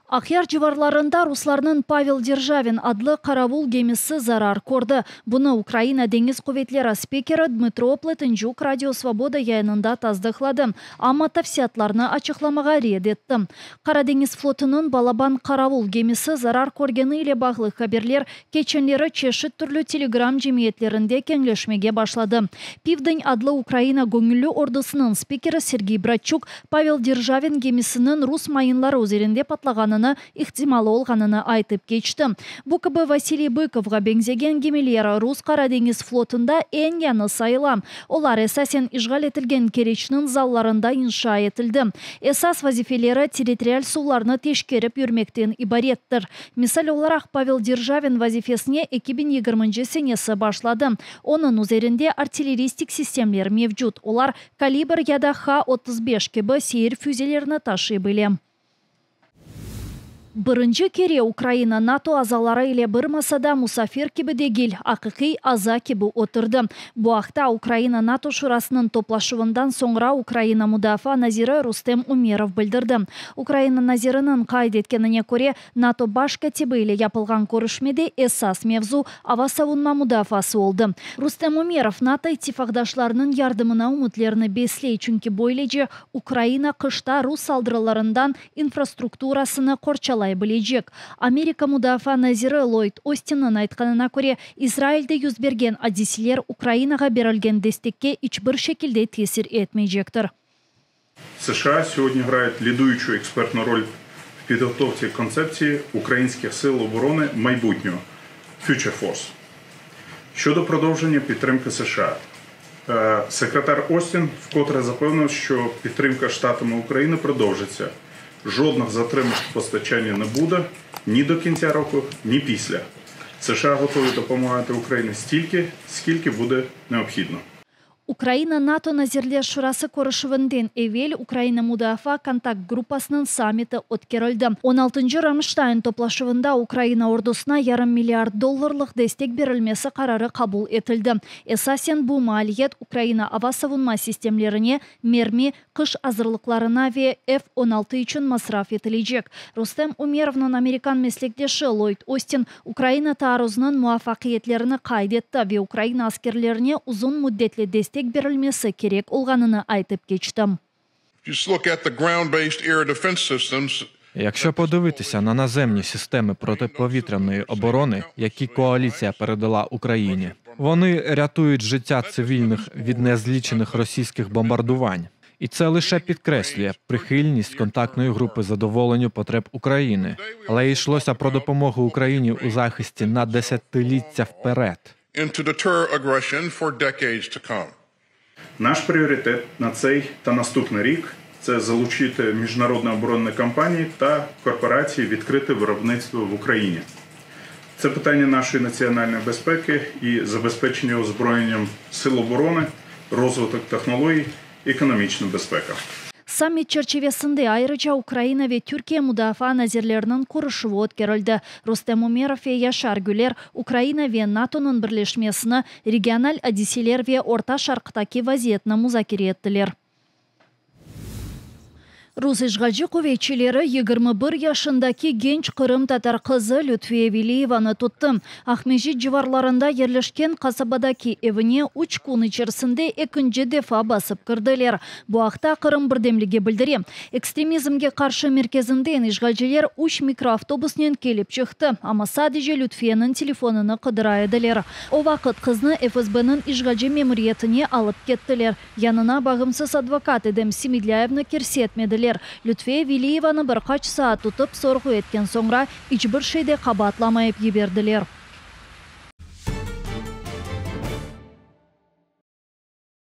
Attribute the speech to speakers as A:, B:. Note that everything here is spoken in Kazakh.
A: Ақяр жыварларында русларның Павел Державин адлы қаравул кемесі зарар көрді. Бұны Украина деңіз құветлері спикері Дмитро Плетенчук Радио Свобода яйынында таздықлады. Ама тафсиятларны ачықламаға ред етті. Қара деңіз флотының Балабан қаравул кемесі зарар көргені иле бағлы хаберлер кеченлері чешіт түрлі телеграм жемиетлерінде кеңлешмеге башлады. Пивдень адлы Украина көңілі ордысының спикері Сергей Братчук Павел Державин кемесінің рус майынлары өзерінде патлағаны ихтималы олғаныны айтып кечті. БКБ Василий Быковға бензеген кемелері рус қара деңіз флотында ең яны сайылам. Олар эсасен ишғал етілген керечінің залларында инша етілді. Эсас вазифелері территориаль суларны тешкеріп үрмектен ибареттір. Мисал оларақ Павел Державин вазифесіне 2020 сенесі башлады. Оның üzerinde артиллеристик системлер мевжуд. Олар калибр яда Х-35 кебі сейір фюзелеріні ташы білем. Бірінші кере Украина НАТО азалары иле бір масада мусафир кебі гел, ақиқи аза кебі отырды. Бұақта Украина НАТО шурасының топлашуындан соңра Украина мудафа Назиры Рустем Умеров білдірді. Украина Назирының қайд еткеніне көре НАТО баш катебі иле япылған көрішмеде эсас мевзу ава савунма мудафасы олды. Рустем Умеров НАТО итtifaqdaşlarının yardımına umutlеріні беслей, чүнкі бойлеже Украина қышта рус салдырыларından инфраструктурасыны қорчалай білежек. Америка мудафа Назиры Ллойд Остиннің айтқанына көре Израильде юзберген адисилер Украинаға берілген дестекке ичбір шекілде тесір етмейжектір.
B: США сегодня играет лидующую экспертную роль в подготовке концепции українських сил оборони майбутнього Future Force. Щодо продовження підтримки США, секретар Остін вкотре запевнив, що підтримка Штатами України продовжиться. Жодних затримок в постачанні не буде ні до кінця року, ні після. США готові допомагати Україні стільки, скільки буде необхідно.
A: Украина НАТО Назирлер шурасы көрішівінден евел Украина мудафа контакт группасының саммиті өткерілді. 16-й Рамштайн топлашывында Украина ордусына $1,5 миллиард дестек берілмесі қарары қабыл етілді. Эсасен бұл малиет Украина ава савунма системлеріне мерми қыш азырлықларына ве F-16 үшін масраф етілейжек. Рустем Умеровның американ меслектеші Ллойд Остин Украина таарузының муафақиетлеріні қайдетті ве Украина аскерлеріне ұзын мүддетлі дестек берілмесі керек олғаныны айтып кечтім.
C: Якщо подивитися на наземні системи протиповітряної оборони, які коаліція передала Україні, вони рятують життя цивільних від незлічених російських бомбардувань. І це лише підкреслює прихильність контактної групи задоволенню потреб України. Але йшлося про допомогу Україні у захисті на десятиліття вперед.
B: Наш пріоритет на цей та наступний рік – це залучити міжнародні оборонні компанії та корпорації відкрити виробництво в Україні. Це питання нашої національної безпеки і забезпечення озброєнням сил оборони, розвиток технологій, економічна безпека.
A: Саммит черчевесінде айрыча Украина ве Түркия мудафа назирлерінің көрішігі өткерілді. Рустем Умеров ве Яшар Гүлер Украина ве НАТОның бірлешмесіні региональ адисилер ве орта шарқытаки вазиетіні музакер еттілер. Рус ишгалчы көветчилері 21 яшындaki genç Қырым татар қызы Лютвия Вилиеваны тұтты. Ахмежит жыварларында ерлешкен қасабадаки евіне 3 күн içerisinde екінші дефа басып кірділер. Бұақта Қырым бірдемліге білдіре. Экстремизмге қаршы мерkezінден ишгалчылер 3 микроавтобуснен келіп шықты. Ама садеже Лютвияның телефонını қыдыра еділер. О вақыт қызны ФСБ-нің ишгалчы мемориетіне алып кеттілер. Янына бағымсыз адвокат Эдем Семидляевны керсетмеділер. Лютвия Вилиеваны бір қач саат тұтып сорғы еткен соңра ичбір шейде қабатламайып еберділер.